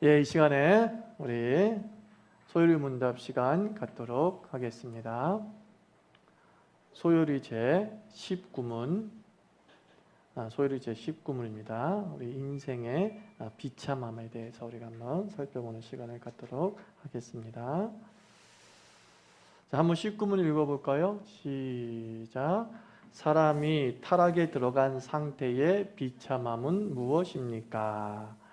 예, 이 시간에 우리 소요리 문답 시간 갖도록 하겠습니다. 소요리 제 19문, 소요리 제 19문입니다. 우리 인생의 비참함에 대해서 우리가 한번 살펴보는 시간을 갖도록 하겠습니다. 자, 한번 19문 읽어볼까요? 시작. 사람이 타락에 들어간 상태의 비참함은 무엇입니까?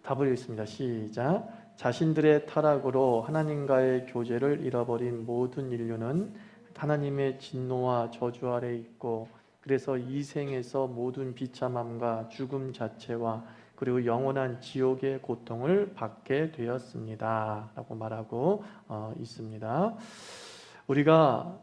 답을 읽습니다. 시작. 자신들의 타락으로 하나님과의 교제를 잃어버린 모든 인류는 하나님의 진노와 저주 아래 있고, 그래서 이 생에서 모든 비참함과 죽음 자체와 그리고 영원한 지옥의 고통을 받게 되었습니다 라고 말하고 있습니다. 우리가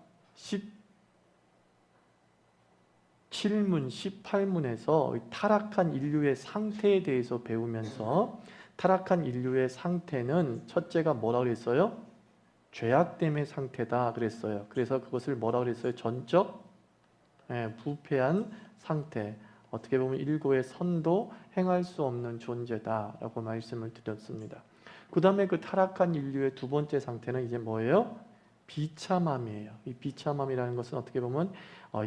17문, 18문에서 타락한 인류의 상태에 대해서 배우면서, 타락한 인류의 상태는 첫째가 뭐라고 그랬어요? 죄악됨의 상태다 그랬어요. 그래서 그것을 뭐라고 그랬어요? 전적 부패한 상태, 어떻게 보면 일고의 선도 행할 수 없는 존재다 라고 말씀을 드렸습니다. 그 다음에 그 타락한 인류의 두 번째 상태는 이제 뭐예요? 비참함이에요. 이 비참함이라는 것은 어떻게 보면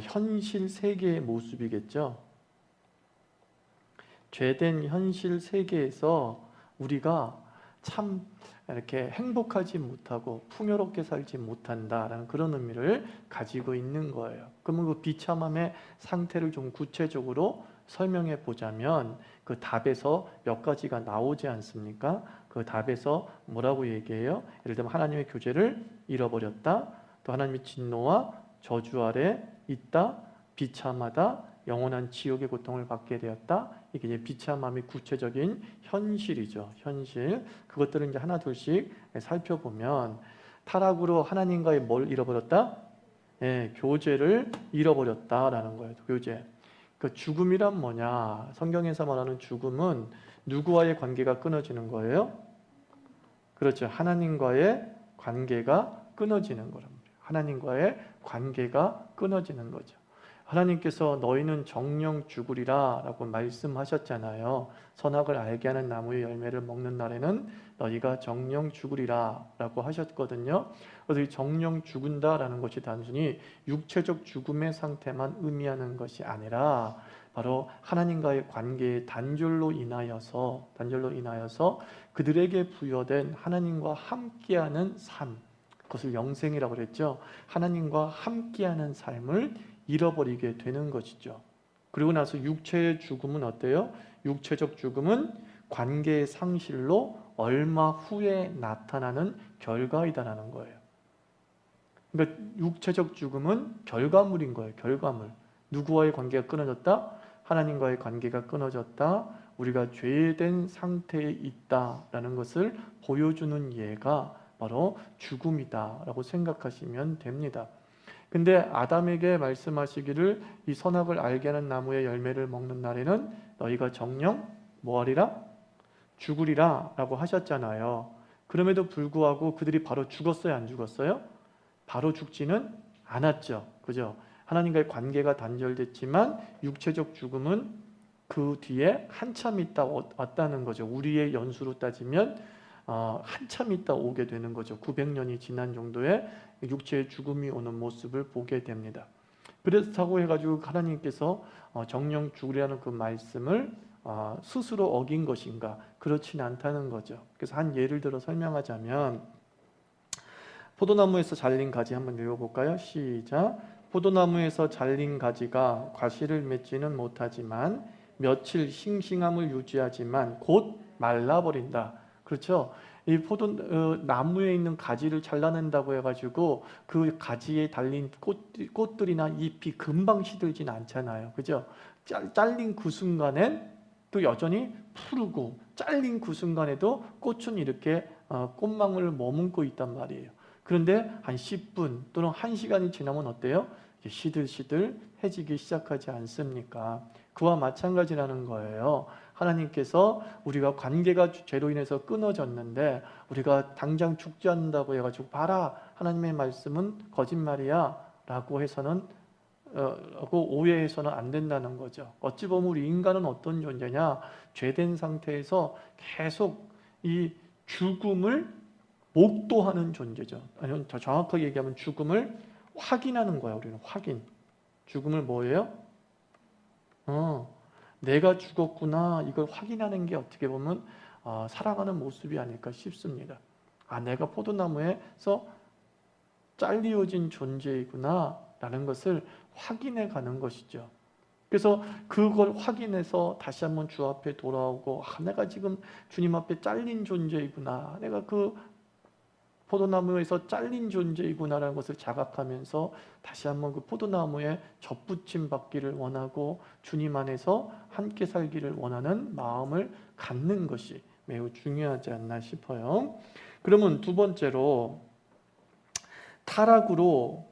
현실 세계의 모습이겠죠. 죄된 현실 세계에서 우리가 참 이렇게 행복하지 못하고 풍요롭게 살지 못한다라는 그런 의미를 가지고 있는 거예요. 그러면 그 비참함의 상태를 좀 구체적으로 설명해 보자면, 그 답에서 몇 가지가 나오지 않습니까? 그 답에서 뭐라고 얘기해요? 예를 들면 하나님의 교제를 잃어버렸다, 또 하나님의 진노와 저주 아래 있다, 비참하다, 영원한 지옥의 고통을 받게 되었다. 이게 이제 비참함의 구체적인 현실이죠. 현실. 그것들을 이제 하나 둘씩 살펴보면, 타락으로 하나님과의 뭘 잃어버렸다? 예, 교제를 잃어버렸다라는 거예요. 교제. 그 죽음이란 뭐냐? 성경에서 말하는 죽음은 누구와의 관계가 끊어지는 거예요? 그렇죠. 하나님과의 관계가 끊어지는 거란 말이에요. 하나님과의 관계가 끊어지는 거죠. 하나님께서 너희는 정령 죽으리라 라고 말씀하셨잖아요. 선악을 알게 하는 나무의 열매를 먹는 날에는 너희가 정령 죽으리라 라고 하셨거든요. 그래서 이 정령 죽은다라는 것이 단순히 육체적 죽음의 상태만 의미하는 것이 아니라, 바로 하나님과의 관계의 단절로 인하여서 그들에게 부여된 하나님과 함께하는 삶, 그것을 영생이라고 그랬죠. 하나님과 함께하는 삶을 잃어버리게 되는 것이죠. 그리고 나서 육체의 죽음은 어때요? 육체적 죽음은 관계의 상실로 얼마 후에 나타나는 결과이다라는 거예요. 그러니까 육체적 죽음은 결과물인 거예요. 결과물. 누구와의 관계가 끊어졌다? 하나님과의 관계가 끊어졌다. 우리가 죄된 상태에 있다라는 것을 보여주는 예가 바로 죽음이다라고 생각하시면 됩니다. 근데 아담에게 말씀하시기를 이 선악을 알게 하는 나무의 열매를 먹는 날에는 너희가 정령 뭐하리라? 죽으리라 라고 하셨잖아요. 그럼에도 불구하고 그들이 바로 죽었어요? 안 죽었어요? 바로 죽지는 않았죠. 그죠? 하나님과의 관계가 단절됐지만 육체적 죽음은 그 뒤에 한참 있다 왔다는 거죠. 우리의 연수로 따지면 한참 있다 오게 되는 거죠. 900년이 지난 정도의 육체의 죽음이 오는 모습을 보게 됩니다. 그렇다고 해가지고 하나님께서 정령 죽으리라는 그 말씀을 스스로 어긴 것인가? 그렇진 않다는 거죠. 그래서 한 예를 들어 설명하자면, 포도나무에서 잘린 가지 한번 읽어볼까요? 시작. 포도나무에서 잘린 가지가 과실을 맺지는 못하지만 며칠 싱싱함을 유지하지만 곧 말라버린다. 그렇죠? 이 나무에 있는 가지를 잘라낸다고 해가지고 그 가지에 달린 꽃들이나 잎이 금방 시들진 않잖아요. 그죠? 잘린 그 순간엔 또 여전히 푸르고, 잘린 그 순간에도 꽃은 이렇게 꽃망울을 머금고 있단 말이에요. 그런데 한 10분 또는 1시간이 지나면 어때요? 시들시들해지기 시작하지 않습니까? 그와 마찬가지라는 거예요. 하나님께서 우리가 관계가 죄로 인해서 끊어졌는데, 우리가 당장 죽지 않는다고 해가지고 봐라, 하나님의 말씀은 거짓말이야 라고 해서는 하고 오해해서는 안 된다는 거죠. 어찌 보면 우리 인간은 어떤 존재냐? 죄된 상태에서 계속 이 죽음을 목도하는 존재죠. 아니면 더 정확하게 얘기하면 죽음을 확인하는 거야. 우리는 확인. 죽음을 뭐예요? 내가 죽었구나 이걸 확인하는 게 어떻게 보면 살아가는 모습이 아닐까 싶습니다. 내가 포도나무에서 잘리어진 존재이구나 라는 것을 확인해 가는 것이죠. 그래서 그걸 확인해서 다시 한번 주 앞에 돌아오고 내가 지금 주님 앞에 잘린 존재이구나, 내가 그 포도나무에서 잘린 존재이구나라는 것을 자각하면서 다시 한번 그 포도나무에 접붙임 받기를 원하고 주님 안에서 함께 살기를 원하는 마음을 갖는 것이 매우 중요하지 않나 싶어요. 그러면 두 번째로, 타락으로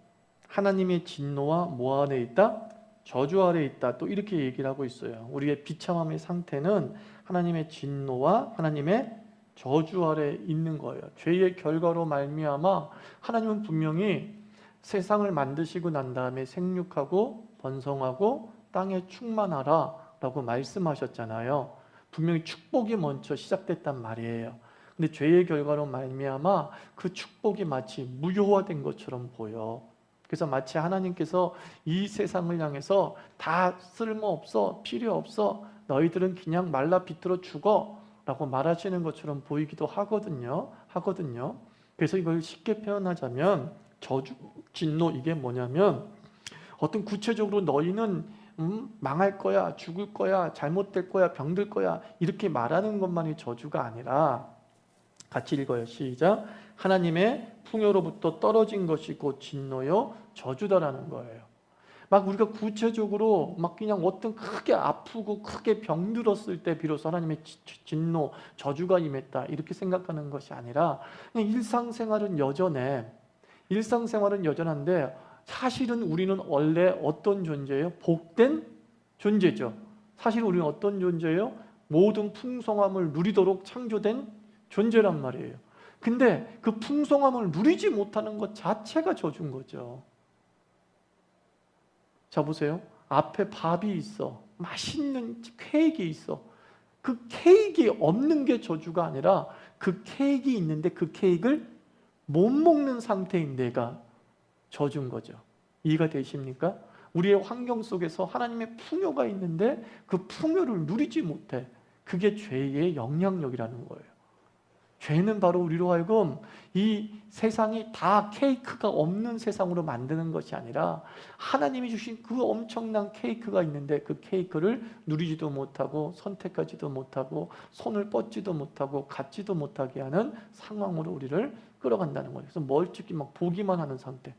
하나님의 진노와 뭐 아래 있다? 저주 아래 있다. 또 이렇게 얘기를 하고 있어요. 우리의 비참함의 상태는 하나님의 진노와 하나님의 저주 아래 있는 거예요. 죄의 결과로 말미암아 하나님은 분명히 세상을 만드시고 난 다음에 생육하고 번성하고 땅에 충만하라 라고 말씀하셨잖아요. 분명히 축복이 먼저 시작됐단 말이에요. 근데 죄의 결과로 말미암아 그 축복이 마치 무효화된 것처럼 보여. 그래서 마치 하나님께서 이 세상을 향해서 다 쓸모없어, 필요 없어, 너희들은 그냥 말라 비틀어 죽어 라고 말하시는 것처럼 보이기도 하거든요. 그래서 이걸 쉽게 표현하자면 저주, 진노, 이게 뭐냐면 어떤 구체적으로 너희는 망할 거야, 죽을 거야, 잘못될 거야, 병들 거야 이렇게 말하는 것만이 저주가 아니라, 같이 읽어요. 시작. 하나님의 풍요로부터 떨어진 것이 곧 진노요 저주다라는 거예요. 막 우리가 구체적으로 막 그냥 어떤 크게 아프고 크게 병들었을 때 비로소 하나님의 진노, 저주가 임했다 이렇게 생각하는 것이 아니라 그냥 일상생활은 여전한데 사실은 우리는 원래 어떤 존재예요? 복된 존재죠. 사실 우리는 어떤 존재예요? 모든 풍성함을 누리도록 창조된 존재란 말이에요. 근데 그 풍성함을 누리지 못하는 것 자체가 저주인 거죠. 자 보세요. 앞에 밥이 있어. 맛있는 케이크 있어. 그 케이크 없는 게 저주가 아니라 그 케이크 있는데 그 케이크를 못 먹는 상태인 내가 저주인 거죠. 이해가 되십니까? 우리의 환경 속에서 하나님의 풍요가 있는데 그 풍요를 누리지 못해. 그게 죄의 영향력이라는 거예요. 죄는 바로 우리로 하여금 이 세상이 다 케이크가 없는 세상으로 만드는 것이 아니라 하나님이 주신 그 엄청난 케이크가 있는데 그 케이크를 누리지도 못하고 선택하지도 못하고 손을 뻗지도 못하고 갖지도 못하게 하는 상황으로 우리를 끌어간다는 거예요. 그래서 멀찍이 막 보기만 하는 상태,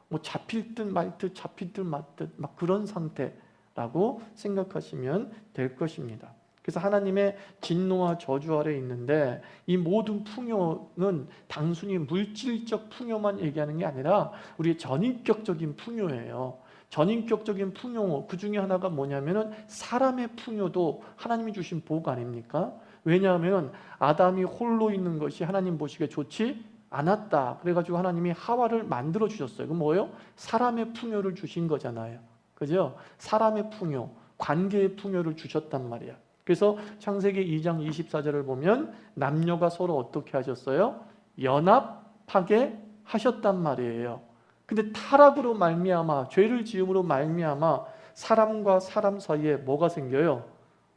뭐 잡힐 듯 말 듯 잡힐 듯 말 듯 막 그런 상태라고 생각하시면 될 것입니다. 그래서 하나님의 진노와 저주 아래 있는데 이 모든 풍요는 단순히 물질적 풍요만 얘기하는 게 아니라 우리의 전인격적인 풍요예요. 전인격적인 풍요, 그 중에 하나가 뭐냐면은 사람의 풍요도 하나님이 주신 복 아닙니까? 왜냐하면 아담이 홀로 있는 것이 하나님 보시기에 좋지 않았다. 그래가지고 하나님이 하와를 만들어 주셨어요. 그 뭐예요? 사람의 풍요를 주신 거잖아요. 그죠? 사람의 풍요, 관계의 풍요를 주셨단 말이야. 그래서 창세기 2장 24절을 보면 남녀가 서로 어떻게 하셨어요? 연합하게 하셨단 말이에요. 근데 타락으로 말미암아, 죄를 지음으로 말미암아 사람과 사람 사이에 뭐가 생겨요?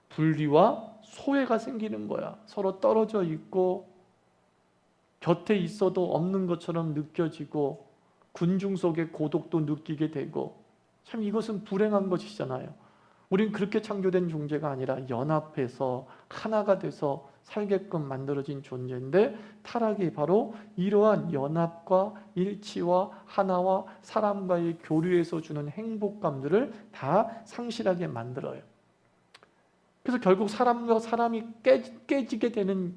분리와 소외가 생기는 거야. 서로 떨어져 있고 곁에 있어도 없는 것처럼 느껴지고 군중 속의 고독도 느끼게 되고, 참 이것은 불행한 것이잖아요. 우린 그렇게 창조된 존재가 아니라 연합해서 하나가 돼서 살게끔 만들어진 존재인데 타락이 바로 이러한 연합과 일치와 하나와 사람과의 교류에서 주는 행복감들을 다 상실하게 만들어요. 그래서 결국 사람과 사람이 깨지게 되는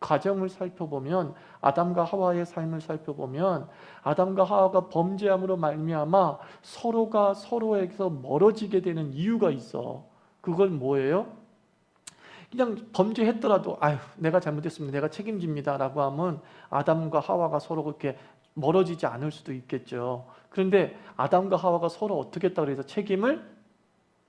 과정을 살펴보면, 아담과 하와의 삶을 살펴보면 아담과 하와가 범죄함으로 말미암아 서로가 서로에게서 멀어지게 되는 이유가 있어. 그걸 뭐예요? 그냥 범죄했더라도 아유 내가 잘못했습니다, 내가 책임집니다 라고 하면 아담과 하와가 서로 그렇게 멀어지지 않을 수도 있겠죠. 그런데 아담과 하와가 서로 어떻게 했다 그래서 책임을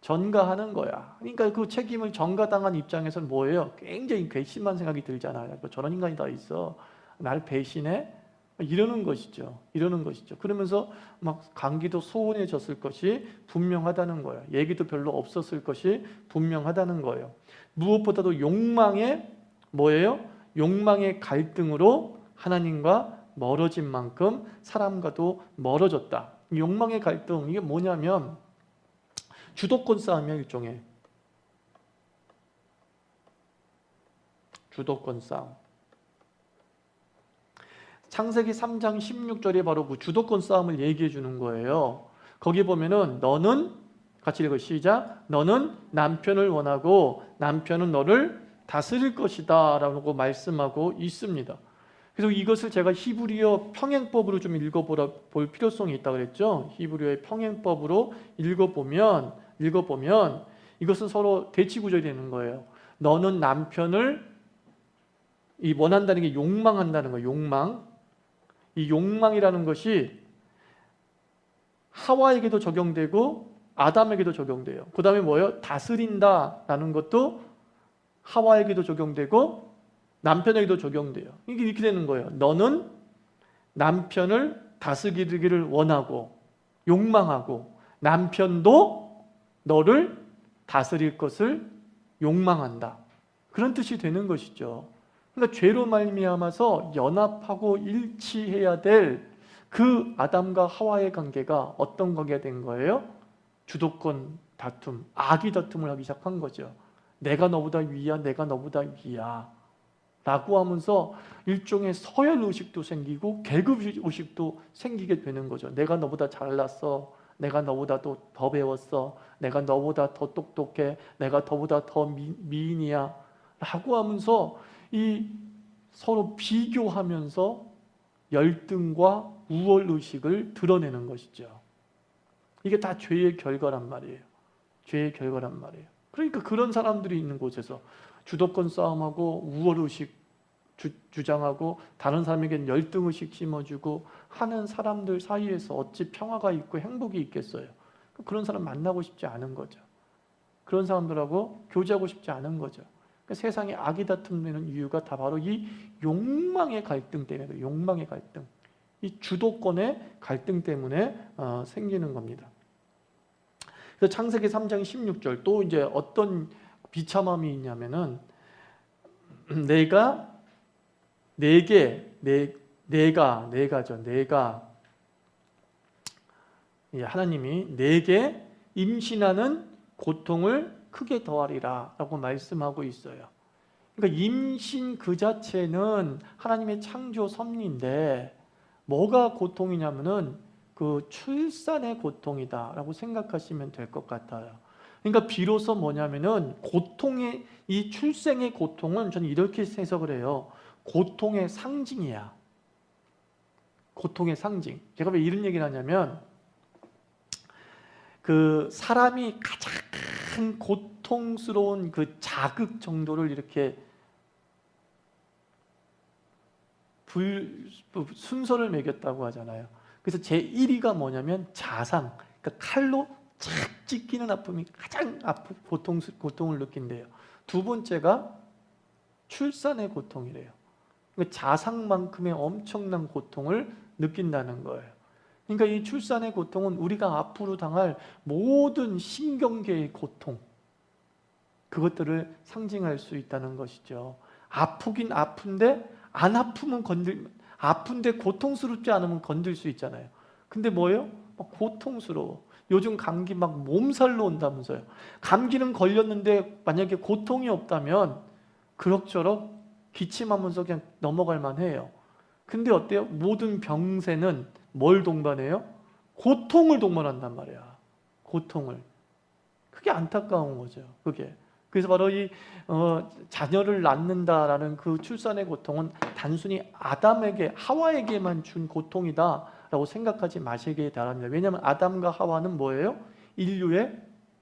전가하는 거야. 그러니까 그 책임을 전가당한 입장에서는 뭐예요? 굉장히 괘씸한 생각이 들잖아요. 저런 인간이 다 있어. 날 배신해? 이러는 것이죠. 이러는 것이죠. 그러면서 막 관계도 소원해졌을 것이 분명하다는 거예요. 얘기도 별로 없었을 것이 분명하다는 거예요. 무엇보다도 욕망의 뭐예요? 욕망의 갈등으로 하나님과 멀어진 만큼 사람과도 멀어졌다. 욕망의 갈등, 이게 뭐냐면 주도권 싸움이야. 일종의 주도권 싸움. 창세기 3장 16절에 바로 그 주도권 싸움을 얘기해 주는 거예요. 거기 보면은 너는, 같이 읽어 시작, 너는 남편을 원하고 남편은 너를 다스릴 것이다 라고 말씀하고 있습니다. 그래서 이것을 제가 히브리어 평행법으로 좀 읽어볼 필요성이 있다고 그랬죠. 히브리어의 평행법으로 읽어보면 이것은 서로 대치구절이 되는 거예요. 너는 남편을 원한다는 게 욕망한다는 거예요. 욕망. 이 욕망이라는 것이 하와에게도 적용되고 아담에게도 적용돼요. 그 다음에 뭐예요? 다스린다라는 것도 하와에게도 적용되고 남편에게도 적용돼요. 이게 이렇게 되는 거예요. 너는 남편을 다스리기를 원하고 욕망하고 남편도 너를 다스릴 것을 욕망한다. 그런 뜻이 되는 것이죠. 그러니까 죄로 말미암아서 연합하고 일치해야 될 그 아담과 하와의 관계가 어떤 관계가 된 거예요? 주도권 다툼, 악의 다툼을 하기 시작한 거죠. 내가 너보다 위야, 내가 너보다 위야 라고 하면서 일종의 서열의식도 생기고 계급의식도 생기게 되는 거죠. 내가 너보다 잘났어, 내가 너보다 더 배웠어, 내가 너보다 더 똑똑해, 내가 너보다 더 미인이야 라고 하면서 이 서로 비교하면서 열등과 우월의식을 드러내는 것이죠. 이게 다 죄의 결과란 말이에요. 죄의 결과란 말이에요. 그러니까 그런 사람들이 있는 곳에서 주도권 싸움하고 우월의식 주장하고 다른 사람에게는 열등의식 심어주고 하는 사람들 사이에서 어찌 평화가 있고 행복이 있겠어요. 그런 사람 만나고 싶지 않은 거죠. 그런 사람들하고 교제하고 싶지 않은 거죠. 그러니까 세상에 악이 다툼되는 이유가 다 바로 이 욕망의 갈등 때문에, 욕망의 갈등, 이 주도권의 갈등 때문에 생기는 겁니다. 그래서 창세기 3장 16절 또 이제 어떤 비참함이 있냐면은 내가 하나님이 내게 임신하는 고통을 크게 더하리라 라고 말씀하고 있어요. 그러니까 임신 그 자체는 하나님의 창조 섭리인데 뭐가 고통이냐면은 그 출산의 고통이다 라고 생각하시면 될 것 같아요. 그러니까 비로소 뭐냐면은 고통의, 이 출생의 고통은 저는 이렇게 해석을 해요. 고통의 상징이야. 고통의 상징. 제가 왜 이런 얘기를 하냐면 그 사람이 가장 고통스러운 그 자극 정도를 이렇게 순서를 매겼다고 하잖아요. 그래서 제1위가 뭐냐면 자상, 그러니까 칼로 착 찢기는 아픔이 가장 고통을 느낀대요. 두 번째가 출산의 고통이래요. 그러니까 자상만큼의 엄청난 고통을 느낀다는 거예요. 그러니까 이 출산의 고통은 우리가 앞으로 당할 모든 신경계의 고통, 그것들을 상징할 수 있다는 것이죠. 아프긴 아픈데 안 아프면 아픈데 고통스럽지 않으면 건들 수 있잖아요. 근데 뭐예요? 막 고통스러워. 요즘 감기 막 몸살로 온다면서요. 감기는 걸렸는데 만약에 고통이 없다면 그럭저럭 기침하면서 그냥 넘어갈 만해요. 근데 어때요? 모든 병세는 뭘 동반해요? 고통을 동반한단 말이야. 고통을. 그게 안타까운 거죠. 그게. 그래서 바로 이 자녀를 낳는다라는 그 출산의 고통은 단순히 아담에게, 하와에게만 준 고통이다라고 생각하지 마시기 바랍니다. 왜냐하면 아담과 하와는 뭐예요? 인류의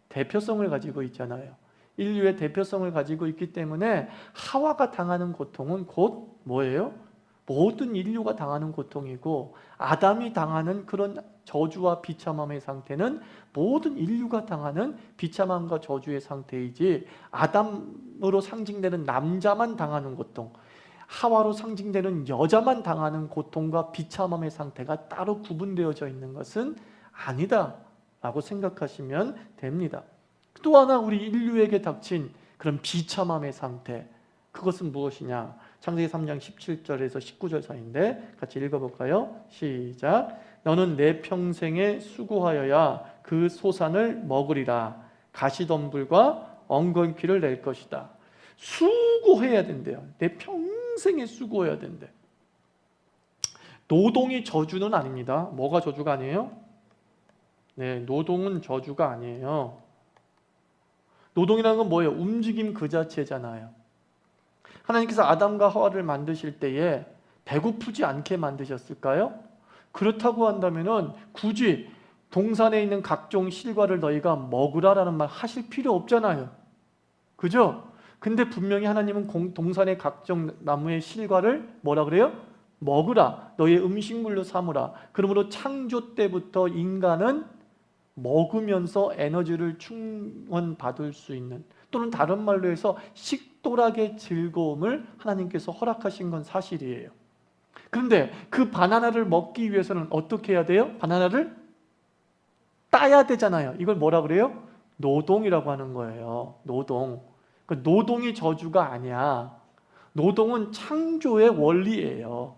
대표성을 가지고 있잖아요. 인류의 대표성을 가지고 있기 때문에 하와가 당하는 고통은 곧 뭐예요? 모든 인류가 당하는 고통이고, 아담이 당하는 그런 저주와 비참함의 상태는 모든 인류가 당하는 비참함과 저주의 상태이지, 아담으로 상징되는 남자만 당하는 고통, 하와로 상징되는 여자만 당하는 고통과 비참함의 상태가 따로 구분되어져 있는 것은 아니다 라고 생각하시면 됩니다. 또 하나 우리 인류에게 닥친 그런 비참함의 상태, 그것은 무엇이냐? 창세기 3장 17절에서 19절 사이인데 같이 읽어볼까요? 시작. 너는 내 평생에 수고하여야 그 소산을 먹으리라. 가시덤불과 엉겅퀴를 낼 것이다. 수고해야 된대요. 내 평생에 수고해야 된대. 노동이 저주는 아닙니다. 뭐가 저주가 아니에요? 네, 노동은 저주가 아니에요. 노동이라는 건 뭐예요? 움직임 그 자체잖아요. 하나님께서 아담과 하와를 만드실 때에 배고프지 않게 만드셨을까요? 그렇다고 한다면은 굳이 동산에 있는 각종 실과를 너희가 먹으라라는 말 하실 필요 없잖아요. 그죠? 근데 분명히 하나님은 동산의 각종 나무의 실과를 뭐라 그래요? 먹으라. 너희의 음식물로 삼으라. 그러므로 창조 때부터 인간은 먹으면서 에너지를 충원받을 수 있는, 또는 다른 말로 해서 식도락의 즐거움을 하나님께서 허락하신 건 사실이에요. 그런데 그 바나나를 먹기 위해서는 어떻게 해야 돼요? 바나나를 따야 되잖아요. 이걸 뭐라 그래요? 노동이라고 하는 거예요. 노동. 그러니까 노동이 저주가 아니야. 노동은 창조의 원리예요.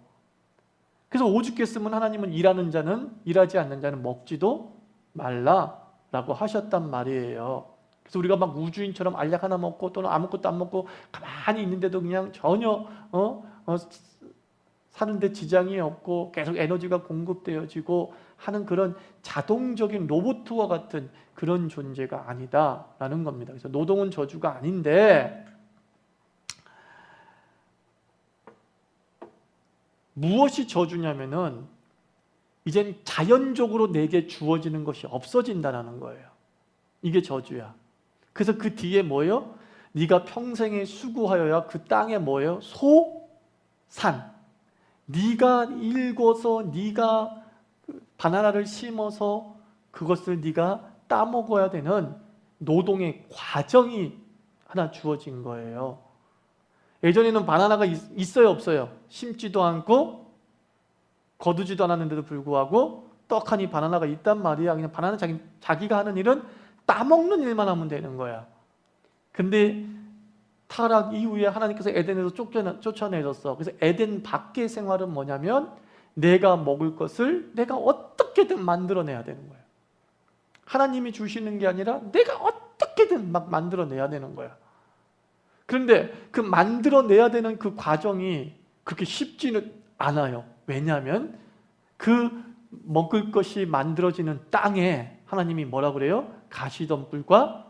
그래서 오죽했으면 하나님은 일하는 자는, 일하지 않는 자는 먹지도 말라라고 하셨단 말이에요. 그래서 우리가 막 우주인처럼 알약 하나 먹고 또는 아무것도 안 먹고 가만히 있는데도 그냥 전혀 사는데 지장이 없고 계속 에너지가 공급되어지고 하는 그런 자동적인 로봇과 같은 그런 존재가 아니다라는 겁니다. 그래서 노동은 저주가 아닌데, 무엇이 저주냐면은 이젠 자연적으로 내게 주어지는 것이 없어진다는 거예요. 이게 저주야. 그래서 그 뒤에 뭐예요? 네가 평생에 수고하여야 그 땅에 뭐예요? 소산. 네가 일궈서 네가 바나나를 심어서 그것을 네가 따먹어야 되는 노동의 과정이 하나 주어진 거예요. 예전에는 바나나가 있어요, 없어요? 심지도 않고 거두지도 않았는데도 불구하고 떡하니 바나나가 있단 말이야. 그냥 바나나 자기가 하는 일은 따먹는 일만 하면 되는 거야. 근데 타락 이후에 하나님께서 에덴에서 쫓아내셨어. 그래서 에덴 밖의 생활은 뭐냐면 내가 먹을 것을 내가 어떻게든 만들어내야 되는 거야. 하나님이 주시는 게 아니라 내가 어떻게든 막 만들어내야 되는 거야. 그런데 그 만들어내야 되는 그 과정이 그렇게 쉽지는 않아요. 왜냐하면 그 먹을 것이 만들어지는 땅에 하나님이 뭐라 그래요? 가시덤불과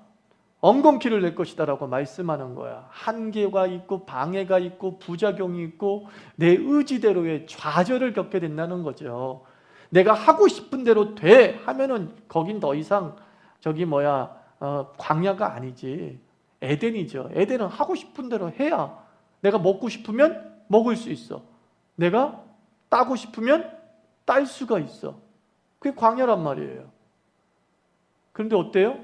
엉겅퀴를 낼 것이다 라고 말씀하는 거야. 한계가 있고 방해가 있고 부작용이 있고 내 의지대로의 좌절을 겪게 된다는 거죠. 내가 하고 싶은 대로 돼 하면은 거긴 더 이상 광야가 아니지, 에덴이죠. 에덴은 하고 싶은 대로 해야 내가 먹고 싶으면 먹을 수 있어. 내가 따고 싶으면 딸 수가 있어. 그게 광야란 말이에요. 그런데 어때요?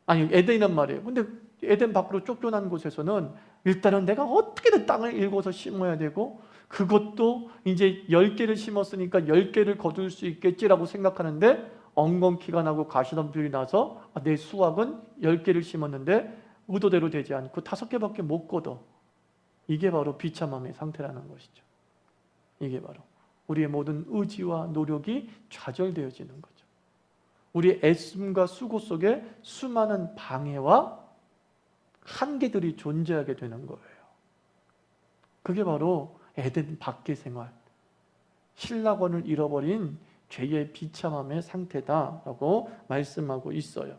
아니, 에덴이란 말이에요. 근데 에덴 밖으로 쫓겨난 곳에서는 일단은 내가 어떻게든 땅을 일궈서 심어야 되고, 그것도 이제 10개를 심었으니까 10개를 거둘 수 있겠지라고 생각하는데 엉겅퀴가 나고 가시덤불이 나서 내 수확은 10개를 심었는데 의도대로 되지 않고 5개밖에 못 거둬. 이게 바로 비참함의 상태라는 것이죠. 이게 바로 우리의 모든 의지와 노력이 좌절되어지는 거죠. 우리의 애씀과 수고 속에 수많은 방해와 한계들이 존재하게 되는 거예요. 그게 바로 에덴 밖의 생활, 신락원을 잃어버린 죄의 비참함의 상태다라고 말씀하고 있어요.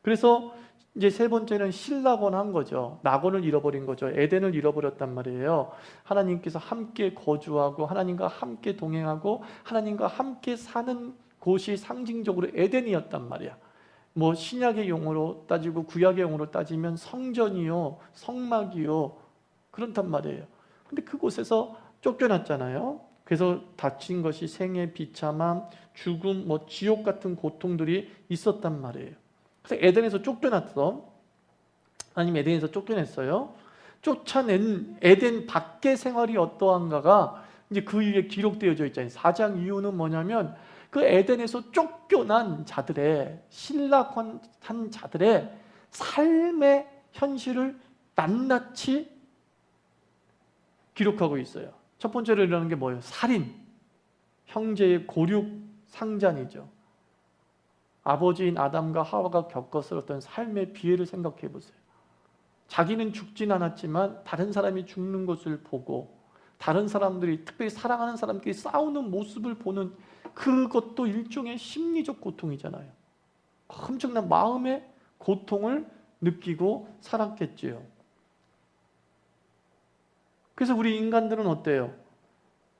그래서 이제 세 번째는 신락원 한 거죠. 낙원을 잃어버린 거죠. 에덴을 잃어버렸단 말이에요. 하나님께서 함께 거주하고 하나님과 함께 동행하고 하나님과 함께 사는 곳이 상징적으로 에덴이었단 말이야. 뭐 신약의 용어로 따지고 구약의 용어로 따지면 성전이요, 성막이요, 그렇단 말이에요. 근데 그곳에서 쫓겨났잖아요. 그래서 다친 것이 생애, 비참함, 죽음, 지옥 같은 고통들이 있었단 말이에요. 그래서 에덴에서 쫓겨났어. 하나님 에덴에서 쫓겨냈어요. 쫓아낸 에덴 밖의 생활이 어떠한가가 이제 그 위에 기록되어져 있잖아요. 4장 이유는 뭐냐면 그 에덴에서 쫓겨난 자들의, 신락한 자들의 삶의 현실을 낱낱이 기록하고 있어요. 첫 번째로 일어나는 게 뭐예요? 살인, 형제의 고륙, 상잔이죠. 아버지인 아담과 하와가 겪었을 어떤 삶의 비애를 생각해 보세요. 자기는 죽진 않았지만 다른 사람이 죽는 것을 보고 다른 사람들이, 특별히 사랑하는 사람끼리 싸우는 모습을 보는 그것도 일종의 심리적 고통이잖아요. 엄청난 마음의 고통을 느끼고 살았겠지요. 그래서 우리 인간들은 어때요?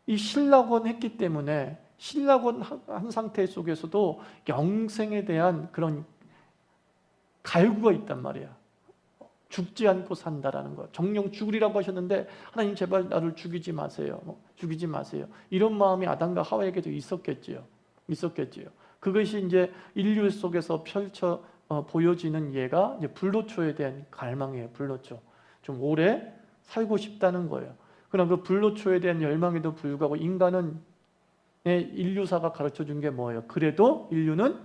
이 신락원 했기 때문에 신락원 한 상태 속에서도 영생에 대한 그런 갈구가 있단 말이야. 죽지 않고 산다라는 거. 정령 죽으리라고 하셨는데 하나님 제발 나를 죽이지 마세요. 죽이지 마세요. 이런 마음이 아담과 하와에게도 있었겠지요. 그것이 이제 인류 속에서 보여지는 예가 이제 불로초에 대한 갈망이에요. 불로초. 좀 오래 살고 싶다는 거예요. 그러나 그 불로초에 대한 열망에도 불구하고 인간은 인류사가 가르쳐준 게 뭐예요? 그래도 인류는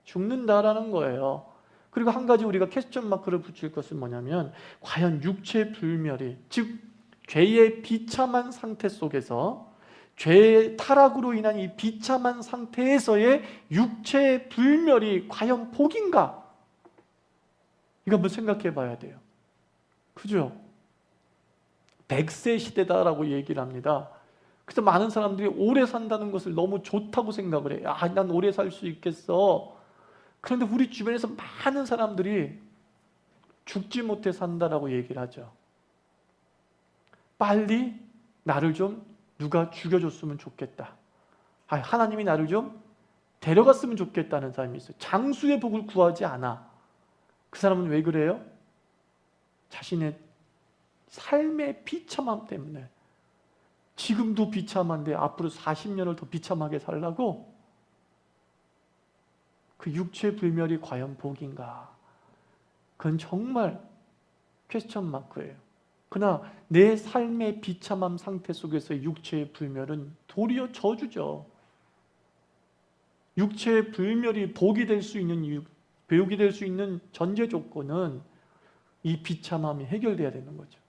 죽는다라는 거예요. 그리고 한 가지 우리가 퀘스천 마크를 붙일 것은 뭐냐면 과연 육체 불멸이, 즉 죄의 비참한 상태 속에서, 죄의 타락으로 인한 이 비참한 상태에서의 육체의 불멸이 과연 복인가? 이거 한번 생각해 봐야 돼요. 그죠? 100세 시대다라고 얘기를 합니다. 그래서 많은 사람들이 오래 산다는 것을 너무 좋다고 생각을 해요. 난 오래 살 수 있겠어. 그런데 우리 주변에서 많은 사람들이 죽지 못해 산다라고 얘기를 하죠. 빨리 나를 좀 누가 죽여줬으면 좋겠다. 하나님이 나를 좀 데려갔으면 좋겠다는 사람이 있어요. 장수의 복을 구하지 않아. 그 사람은 왜 그래요? 자신의 삶의 비참함 때문에. 지금도 비참한데 앞으로 40년을 더 비참하게 살라고? 그 육체 불멸이 과연 복인가? 그건 정말 퀘스천 마크예요. 그러나 내 삶의 비참함 상태 속에서 육체의 불멸은 도리어 저주죠. 육체의 불멸이 복이 될 수 있는 배옥이 될 수 있는 전제 조건은 이 비참함이 해결돼야 되는 거죠.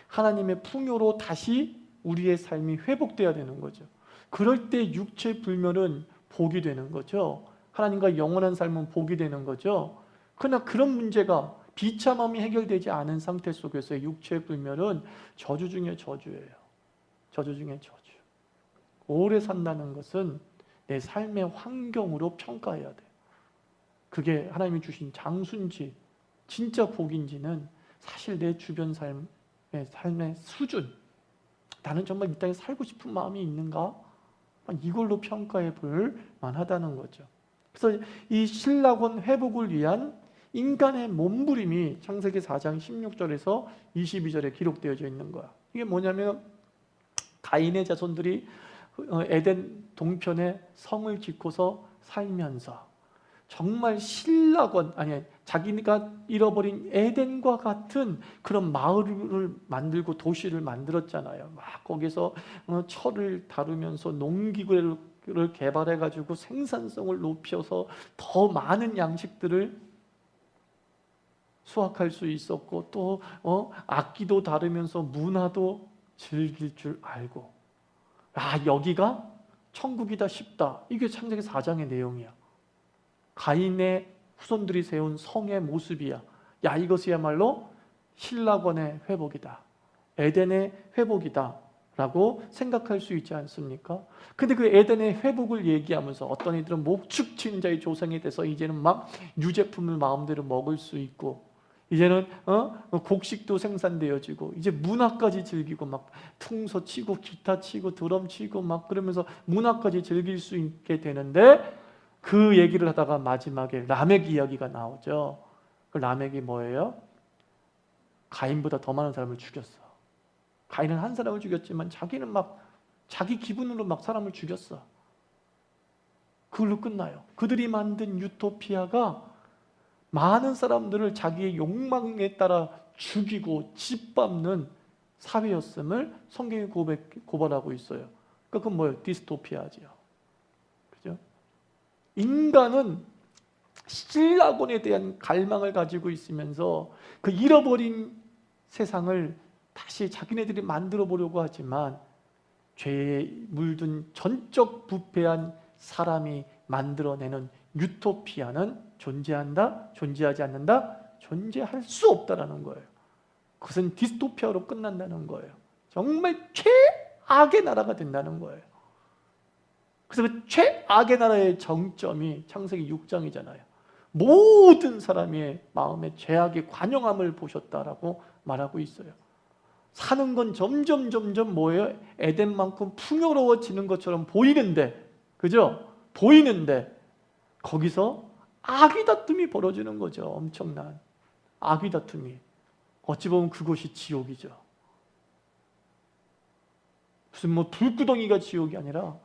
하나님의 풍요로 다시 우리의 삶이 회복돼야 되는 거죠. 그럴 때 육체 불멸은 복이 되는 거죠. 하나님과 영원한 삶은 복이 되는 거죠. 그러나 그런 문제가, 비참함이 해결되지 않은 상태 속에서의 육체 불멸은 저주 중에 저주예요. 저주 중에 저주. 오래 산다는 것은 내 삶의 환경으로 평가해야 돼요. 그게 하나님이 주신 장수인지 진짜 복인지는 사실 내 주변 삶의 수준, 나는 정말 이 땅에 살고 싶은 마음이 있는가? 이걸로 평가해 볼 만하다는 거죠. 그래서 이 신락원 회복을 위한 인간의 몸부림이 창세기 4장 16절에서 22절에 기록되어져 있는 거야. 이게 뭐냐면 가인의 자손들이 에덴 동편에 성을 짓고서 살면서 정말 신락원, 자기가 잃어버린 에덴과 같은 그런 마을을 만들고 도시를 만들었잖아요. 막 거기서 철을 다루면서 농기구를 개발해가지고 생산성을 높여서 더 많은 양식들을 수확할 수 있었고, 또 악기도 다루면서 문화도 즐길 줄 알고, 여기가 천국이다 싶다. 이게 창세기 4장의 내용이야. 가인의 후손들이 세운 성의 모습이야. 이것이야말로 신락원의 회복이다. 에덴의 회복이다 라고 생각할 수 있지 않습니까? 근데 그 에덴의 회복을 얘기하면서 어떤 이들은 목축치는 자의 조상이 돼서 이제는 막 유제품을 마음대로 먹을 수 있고, 이제는 곡식도 생산되어지고, 이제 문화까지 즐기고, 막 퉁소 치고 기타 치고 드럼 치고 막 그러면서 문화까지 즐길 수 있게 되는데, 그 얘기를 하다가 마지막에 라멕 이야기가 나오죠. 그 라멕이 뭐예요? 가인보다 더 많은 사람을 죽였어. 가인은 한 사람을 죽였지만 자기는 막 자기 기분으로 막 사람을 죽였어. 그걸로 끝나요. 그들이 만든 유토피아가 많은 사람들을 자기의 욕망에 따라 죽이고 짓밟는 사회였음을 성경이 고발하고 있어요. 그러니까 그건 뭐예요? 디스토피아죠. 그죠? 인간은 신라곤에 대한 갈망을 가지고 있으면서 그 잃어버린 세상을 다시 자기네들이 만들어 보려고 하지만 죄에 물든 전적 부패한 사람이 만들어내는 유토피아는 존재한다? 존재하지 않는다? 존재할 수 없다라는 거예요. 그것은 디스토피아로 끝난다는 거예요. 정말 최악의 나라가 된다는 거예요. 그래서 그 최악의 나라의 정점이 창세기 6장이잖아요. 모든 사람의 마음에 죄악의 관영함을 보셨다라고 말하고 있어요. 사는 건 점점 뭐예요? 에덴만큼 풍요로워지는 것처럼 보이는데, 그죠? 보이는데 거기서 악의 다툼이 벌어지는 거죠. 엄청난 악의 다툼이. 어찌 보면 그것이 지옥이죠. 무슨 뭐 불구덩이가 지옥이 아니라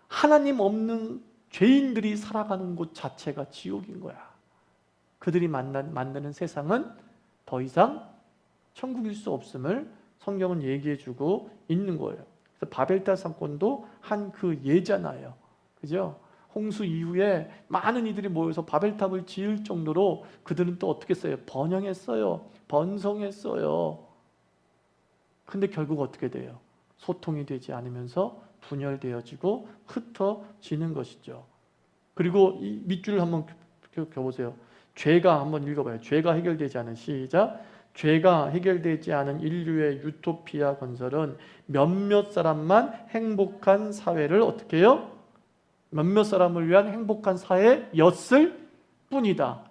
하나님 없는 죄인들이 살아가는 곳 자체가 지옥인 거야. 그들이 만드는 세상은 더 이상 천국일 수 없음을 성경은 얘기해주고 있는 거예요. 그래서 바벨탑 사건도 한 그 예잖아요. 그죠? 홍수 이후에 많은 이들이 모여서 바벨탑을 지을 정도로 그들은 또 어떻게 했어요? 번영했어요. 번성했어요. 근데 결국 어떻게 돼요? 소통이 되지 않으면서 분열되어지고 흩어지는 것이죠. 그리고 이 밑줄을 한번 켜보세요. 죄가 한번 읽어봐요. 죄가 해결되지 않은, 시작. 죄가 해결되지 않은 인류의 유토피아 건설은 몇몇 사람만 행복한 사회를 어떻게 해요? 몇몇 사람을 위한 행복한 사회였을 뿐이다.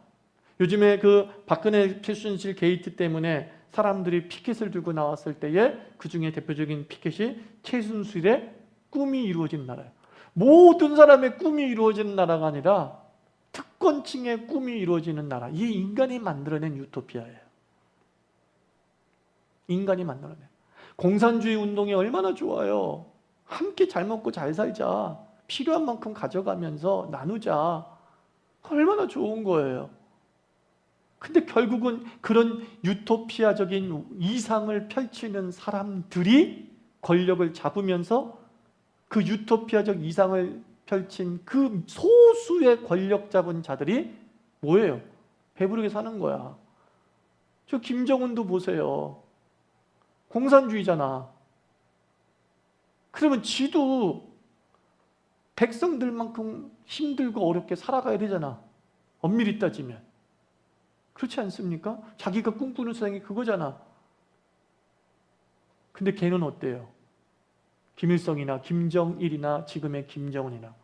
요즘에 그 박근혜 최순실 게이트 때문에 사람들이 피켓을 들고 나왔을 때에 그 중에 대표적인 피켓이 최순실의 꿈이 이루어지는 나라예요. 모든 사람의 꿈이 이루어지는 나라가 아니라 특권층의 꿈이 이루어지는 나라. 이게 인간이 만들어낸 유토피아예요. 인간이 만들어낸. 공산주의 운동이 얼마나 좋아요. 함께 잘 먹고 잘 살자. 필요한 만큼 가져가면서 나누자. 얼마나 좋은 거예요. 근데 결국은 그런 유토피아적인 이상을 펼치는 사람들이 권력을 잡으면서 그 유토피아적 이상을 펼친 그 소수의 권력 잡은 자들이 뭐예요? 배부르게 사는 거야. 저 김정은도 보세요. 공산주의잖아. 그러면 지도 백성들만큼 힘들고 어렵게 살아가야 되잖아. 엄밀히 따지면. 그렇지 않습니까? 자기가 꿈꾸는 세상이 그거잖아. 근데 걔는 어때요? 김일성이나 김정일이나 지금의 김정은이나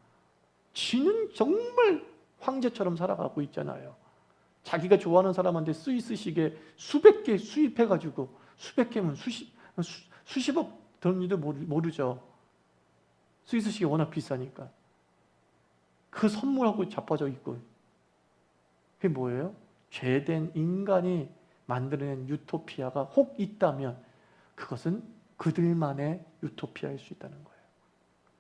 지는 정말 황제처럼 살아가고 있잖아요. 자기가 좋아하는 사람한테 스위스식에 수백 개 수입해가지고 수백 개면 수십억 드는 일도 모르죠. 스위스식이 워낙 비싸니까. 그 선물하고 자빠져 있고. 그게 뭐예요? 죄된 인간이 만들어낸 유토피아가 혹 있다면 그것은 그들만의 유토피아일 수 있다는 거예요.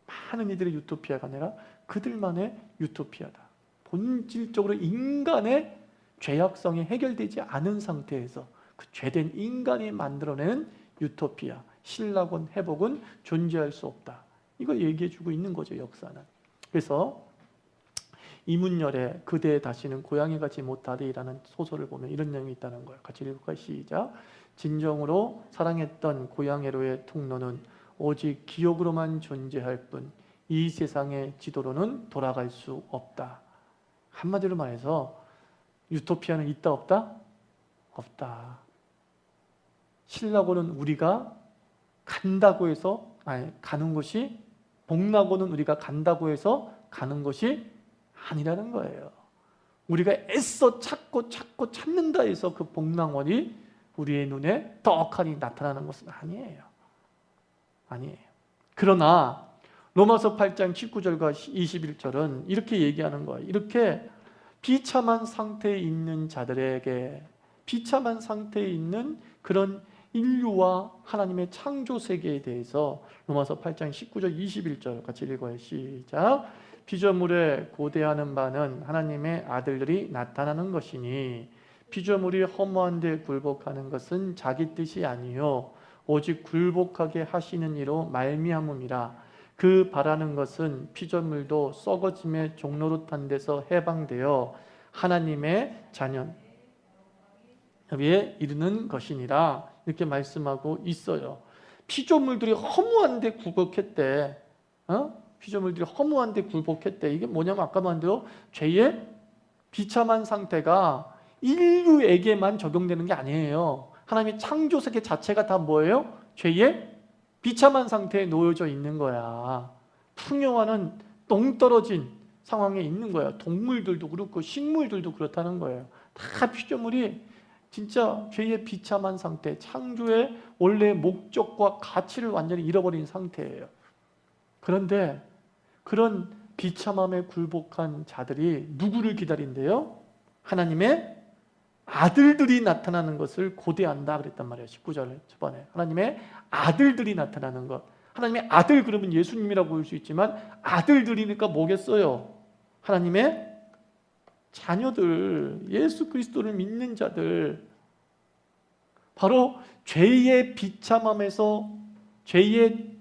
많은 이들의 유토피아가 아니라 그들만의 유토피아다. 본질적으로 인간의 죄악성이 해결되지 않은 상태에서 그 죄된 인간이 만들어낸 유토피아, 신라곤, 회복은 존재할 수 없다. 이걸 얘기해주고 있는 거죠, 역사는. 그래서 이문열의 그대 다시는 고향에 가지 못하리라는 소설을 보면 이런 내용이 있다는 거예요. 같이 읽을까요? 시작. 진정으로 사랑했던 고향애로의 통로는 오직 기억으로만 존재할 뿐 이 세상의 지도로는 돌아갈 수 없다. 한마디로 말해서 유토피아는 있다 없다? 없다. 신라고는 우리가 간다고 해서 가는 것이, 복락고는 우리가 간다고 해서 가는 것이 아니라는 거예요. 우리가 애써 찾고 찾는다 해서 그 복락원이 우리의 눈에 떡하니 나타나는 것은 아니에요. 아니에요. 그러나 로마서 8장 19절과 21절은 이렇게 얘기하는 거예요. 이렇게 비참한 상태에 있는 자들에게, 비참한 상태에 있는 그런 인류와 하나님의 창조 세계에 대해서 로마서 8장 19절 21절 같이 읽어요. 시작. 피조물에 고대하는 바는 하나님의 아들들이 나타나는 것이니 피조물이 허무한 데 굴복하는 것은 자기 뜻이 아니요 오직 굴복하게 하시는 이로 말미암음이라. 그 바라는 것은 피조물도 썩어짐의 종노릇한 데서 해방되어 하나님의 자녀 에 이르는 것이니라. 이렇게 말씀하고 있어요. 피조물들이 허무한 데 굴복했대. 피조물들이 허무한 데 굴복했대. 이게 뭐냐면 아까 말한 대로 죄의 비참한 상태가 인류에게만 적용되는 게 아니에요. 하나님의 창조 세계 자체가 다 뭐예요? 죄의 비참한 상태에 놓여져 있는 거야. 풍요와는 동떨어진 상황에 있는 거야. 동물들도 그렇고 식물들도 그렇다는 거예요. 다 피조물이 진짜 죄의 비참한 상태, 창조의 원래 목적과 가치를 완전히 잃어버린 상태예요. 그런데 그런 비참함에 굴복한 자들이 누구를 기다린대요? 하나님의 아들들이 나타나는 것을 고대한다 그랬단 말이에요. 19절 초반에 하나님의 아들들이 나타나는 것. 하나님의 아들 그러면 예수님이라고 볼 수 있지만 아들들이니까 뭐겠어요? 하나님의 자녀들, 예수 그리스도를 믿는 자들, 바로 죄의 비참함에서, 죄의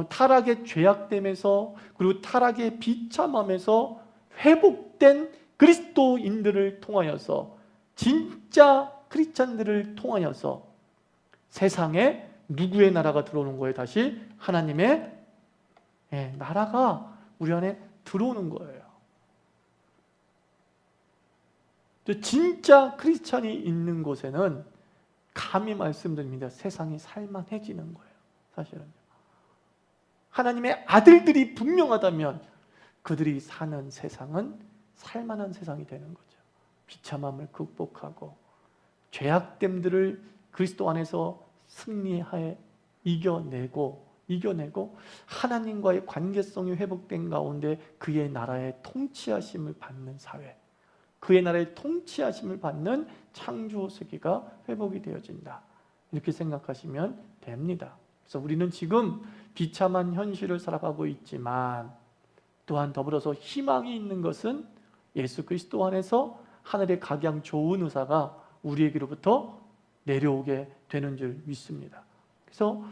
타락의 죄악됨에서, 그리고 타락의 비참함에서 회복된 그리스도인들을 통하여서, 진짜 크리스찬들을 통하여서 세상에 누구의 나라가 들어오는 거예요? 다시 하나님의 나라가 우리 안에 들어오는 거예요. 진짜 크리스찬이 있는 곳에는 감히 말씀드립니다. 세상이 살만해지는 거예요. 사실은요. 하나님의 아들들이 분명하다면 그들이 사는 세상은 살만한 세상이 되는 거죠. 비참함을 극복하고 죄악됨들을 그리스도 안에서 승리하에 이겨내고 하나님과의 관계성이 회복된 가운데 그의 나라의 통치하심을 받는 사회, 그의 나라의 통치하심을 받는 창조 세계가 회복이 되어진다. 이렇게 생각하시면 됩니다. 그래서 우리는 지금 비참한 현실을 살아가고 있지만 또한 더불어서 희망이 있는 것은 예수 그리스도 안에서 하늘의 각양 좋은 의사가 우리에게로부터 내려오게 되는 줄 믿습니다. 그래서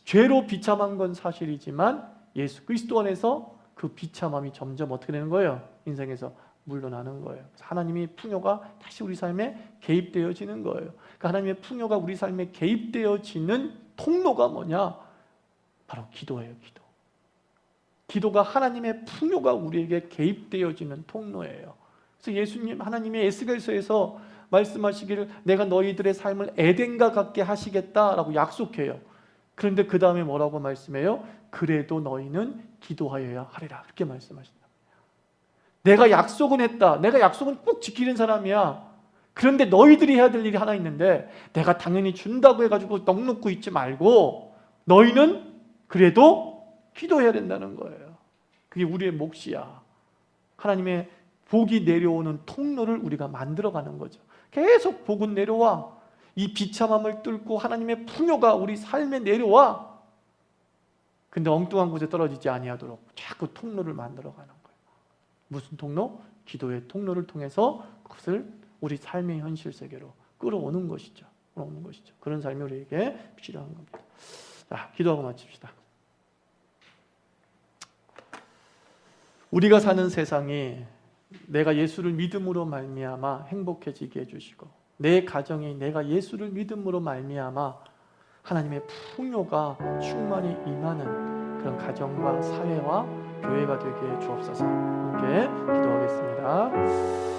죄로 비참한 건 사실이지만 예수 그리스도 안에서 그 비참함이 점점 어떻게 되는 거예요? 인생에서 물러나는 거예요. 하나님의 풍요가 다시 우리 삶에 개입되어지는 거예요. 그러니까 하나님의 풍요가 우리 삶에 개입되어지는 통로가 뭐냐? 바로 기도예요. 기도가 하나님의 풍요가 우리에게 개입되어지는 통로예요. 그래서 예수님, 하나님의 에스겔서에서 말씀하시기를 내가 너희들의 삶을 에덴과 같게 하시겠다라고 약속해요. 그런데 그 다음에 뭐라고 말씀해요? 그래도 너희는 기도하여야 하리라. 그렇게 말씀하신다. 내가 약속은 했다. 내가 약속은 꼭 지키는 사람이야. 그런데 너희들이 해야 될 일이 하나 있는데 내가 당연히 준다고 해가지고 넋 놓고 있지 말고 너희는 그래도 기도해야 된다는 거예요. 그게 우리의 몫이야. 하나님의 복이 내려오는 통로를 우리가 만들어가는 거죠. 계속 복은 내려와. 이 비참함을 뚫고 하나님의 풍요가 우리 삶에 내려와. 근데 엉뚱한 곳에 떨어지지 아니하도록 자꾸 통로를 만들어가는 거예요. 무슨 통로? 기도의 통로를 통해서 그것을 우리 삶의 현실 세계로 끌어오는 것이죠. 그런 삶이 우리에게 필요한 겁니다. 자, 기도하고 마칩시다. 우리가 사는 세상이 내가 예수를 믿음으로 말미암아 행복해지게 해주시고 내 가정이 내가 예수를 믿음으로 말미암아 하나님의 풍요가 충만히 임하는 그런 가정과 사회와 교회가 되게 주옵소서. 함께 기도하겠습니다.